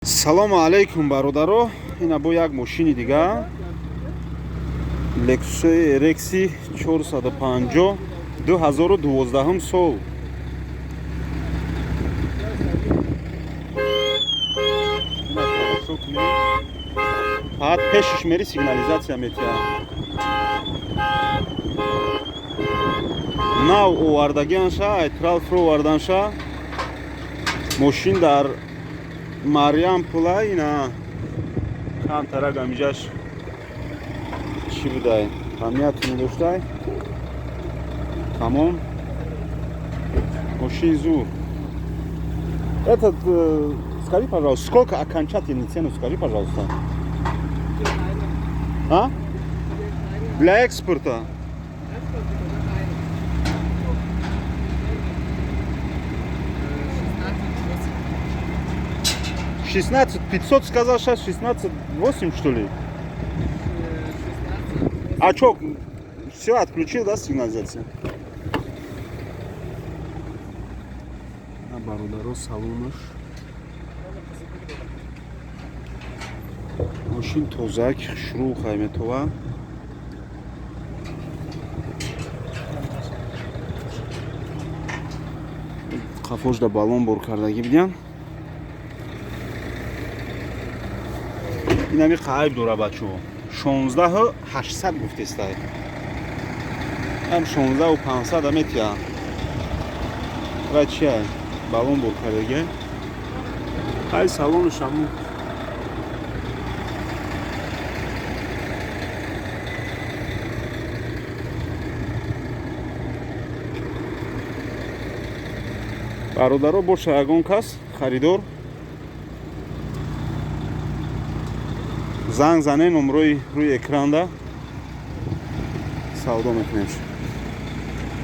Салому алейкум бародаро. Ина бо як мошини дига. Lexus Rexi 450 2012 сол. Фақат пешиш мери сигнализация метия. Нав овардагианша, этралфро оварданша. Мошин дар Мариам Пула ина кам тараг амижаш чӣ будай? Ҳамиятини доштай? Тамом. Мошин зур. Этот, скажи, пожалуйста, сколько окончательную цену, скажи, пожалуйста. А? Для экспорта. 16500 сказал, сейчас 168 что ли? А чё, все, отключил, да, сигнализация? Бародаро салонаш. Машин тозак, шуру хайметова. Қафош да балон бор кардаги бидян. Инами қайб дора бачо 16800 гуфтестай. Ам 16500 аметия. Рача балон бор кардаги. Ай салон шаму. Бародаро боша ягон кас харидор занг зане номрои рӯи экранда савдо мекунем.